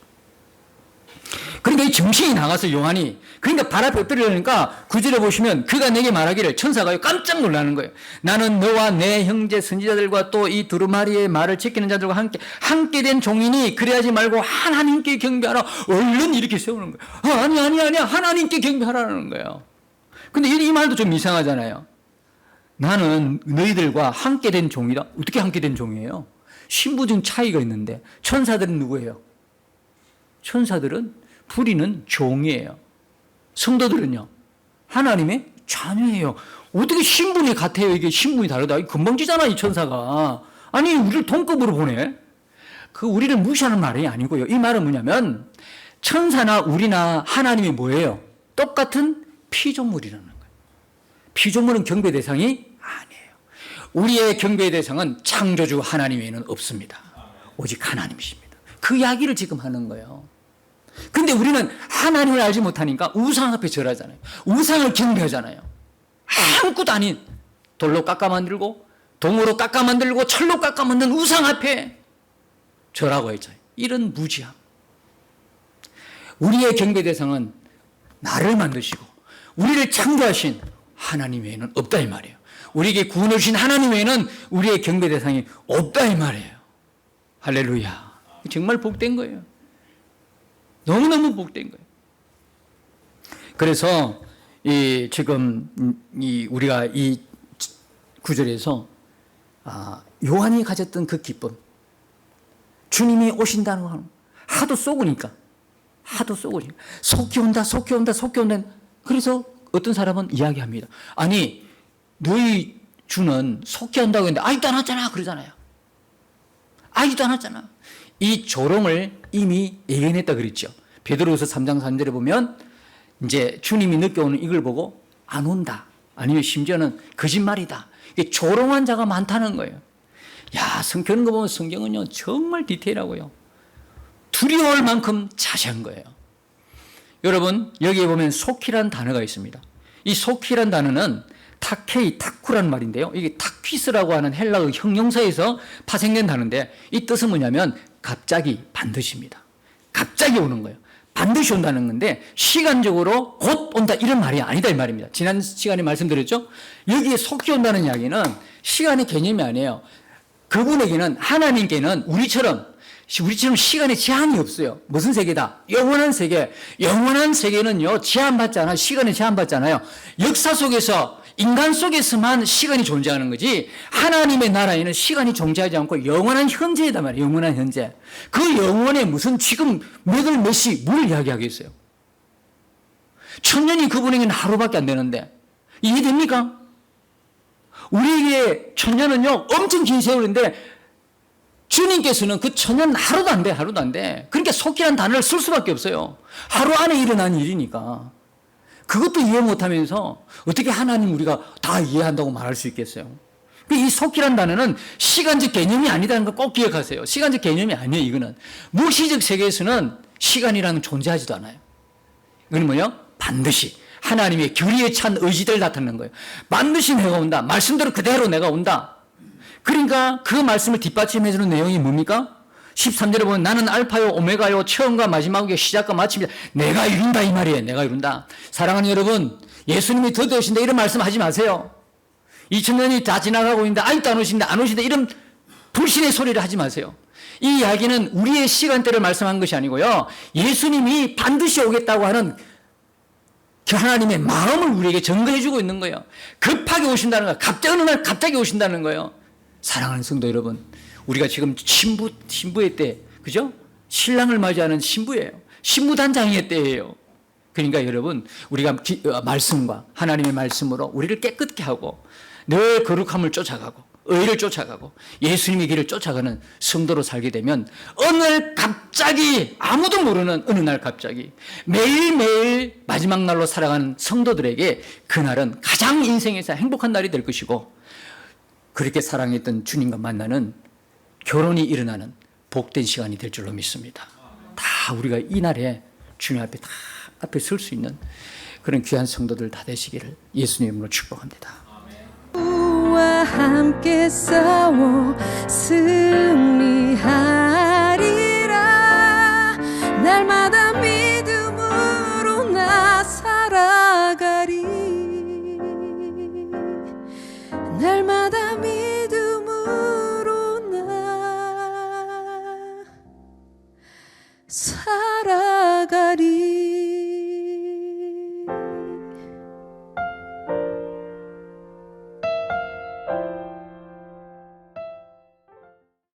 그러니까 이 정신이 나가서 요한이, 그러니까 발 앞에 엎드리려니까 9절에 보시면 그가 내게 말하기를, 천사가 깜짝 놀라는 거예요. 나는 너와 내 형제 선지자들과 또 이 두루마리의 말을 지키는 자들과 함께 된 종이니 그래야지 말고 하나님께 경배하라. 얼른 이렇게 세우는 거예요. 아니야 하나님께 경배하라는 거예요. 근데 이 말도 좀 이상하잖아요. 나는 너희들과 함께 된 종이다. 어떻게 함께 된 종이에요? 신분증 차이가 있는데 천사들은 누구예요? 천사들은 불의는 종이에요. 성도들은요 하나님의 자녀예요. 어떻게 신분이 같아요? 이게 신분이 다르다. 금방지잖아 이 천사가. 아니 우리를 동급으로 보내. 그 우리를 무시하는 말이 아니고요. 이 말은 뭐냐면 천사나 우리나 하나님이 뭐예요? 똑같은 피조물이라는 거예요. 피조물은 경배 대상이 아니에요. 우리의 경배의 대상은 창조주 하나님 외에는 없습니다. 오직 하나님이십니다. 그 이야기를 지금 하는 거예요. 근데 우리는 하나님을 알지 못하니까 우상 앞에 절하잖아요. 우상을 경배하잖아요. 아무것도 아닌 돌로 깎아 만들고 동으로 깎아 만들고 철로 깎아 만든 우상 앞에 절하고 있잖아요. 이런 무지함. 우리의 경배 대상은 나를 만드시고 우리를 창조하신 하나님 외에는 없다 이 말이에요. 우리에게 구원을 주신 하나님 외에는 우리의 경배 대상이 없다 이 말이에요. 할렐루야. 정말 복된 거예요. 너무너무 복된 거예요. 그래서 지금 우리가 이 구절에서 요한이 가졌던 그 기쁨, 주님이 오신다는 거 하도 쏘으니까 속히 온다. 그래서 어떤 사람은 이야기합니다. 아니 너희 주는 속히 온다고 했는데 아직도 안 왔잖아 그러잖아요. 아직도 안 왔잖아. 이 조롱을 이미 예견했다 그랬죠. 베드로후서 3장 3절에 보면 이제 주님이 늦게 오는 이걸 보고 안 온다. 아니면 심지어는 거짓말이다. 이게 조롱한 자가 많다는 거예요. 야, 성경은 거 보면 성경은요 정말 디테일하고요. 두려워할 만큼 자세한 거예요. 여러분 여기에 보면 속히란 단어가 있습니다. 이 속히란 단어는 타쿠란 말인데요. 이게 타퀴스라고 하는 헬라어 형용사에서 파생된 단어인데 이 뜻은 뭐냐면 갑자기 반드시입니다. 갑자기 오는 거예요. 반드시 온다는 건데 시간적으로 곧 온다 이런 말이 아니다 이 말입니다. 지난 시간에 말씀드렸죠. 여기에 속히 온다는 이야기는 시간의 개념이 아니에요. 그분에게는 하나님께는 우리처럼 시간에 제한이 없어요. 무슨 세계다? 영원한 세계. 영원한 세계는요 제한받지 않아요. 시간에 제한받지 않아요. 역사 속에서 인간 속에서만 시간이 존재하는 거지 하나님의 나라에는 시간이 존재하지 않고 영원한 현재이단 말이에요. 영원한 현재. 그 영원에 무슨 지금 몇 월 몇 시 뭘 이야기하겠어요? 천년이 그분에게는 하루밖에 안 되는데 이해됩니까? 우리에게 천년은요 엄청 긴 세월인데 주님께서는 그 천년 하루도 안 돼. 그러니까 속히란 단어를 쓸 수밖에 없어요. 하루 안에 일어난 일이니까. 그것도 이해 못하면서 어떻게 하나님 우리가 다 이해한다고 말할 수 있겠어요? 이 속히란 단어는 시간적 개념이 아니다는 걸 꼭 기억하세요. 시간적 개념이 아니에요. 이거는 무시적 세계에서는 시간이라는 존재하지도 않아요. 이건 뭐예요? 반드시 하나님의 결의에 찬 의지를 나타내는 거예요. 반드시 내가 온다. 말씀대로 그대로 내가 온다. 그러니까 그 말씀을 뒷받침해 주는 내용이 뭡니까? 13절에 보면 나는 알파요 오메가요 처음과 마지막이요 시작과 마침이다. 내가 이룬다 이 말이에요. 내가 이룬다. 사랑하는 여러분, 예수님이 더 오신다 이런 말씀하지 마세요. 2000년이 다 지나가고 있는데 아직도 안 오신다 이런 불신의 소리를 하지 마세요. 이 이야기는 우리의 시간대를 말씀한 것이 아니고요. 예수님이 반드시 오겠다고 하는 하나님의 마음을 우리에게 증거해 주고 있는 거예요. 급하게 오신다는 거예요. 어느 날 갑자기 오신다는 거예요. 사랑하는 성도 여러분, 우리가 지금 신부의 때, 그죠? 신랑을 맞이하는 신부예요. 신부단장의 때예요. 그러니까 여러분, 우리가 말씀과 하나님의 말씀으로 우리를 깨끗게 하고 늘 거룩함을 쫓아가고 의를 쫓아가고 예수님의 길을 쫓아가는 성도로 살게 되면 어느 날 갑자기 아무도 모르는 어느 날 갑자기 매일매일 마지막 날로 살아가는 성도들에게 그날은 가장 인생에서 행복한 날이 될 것이고 그렇게 사랑했던 주님과 만나는 결혼이 일어나는 복된 시간이 될 줄로 믿습니다. 다 우리가 이 날에 주님 앞에 다 앞에 설 수 있는 그런 귀한 성도들 다 되시기를 예수님으로 축복합니다. 함께 싸워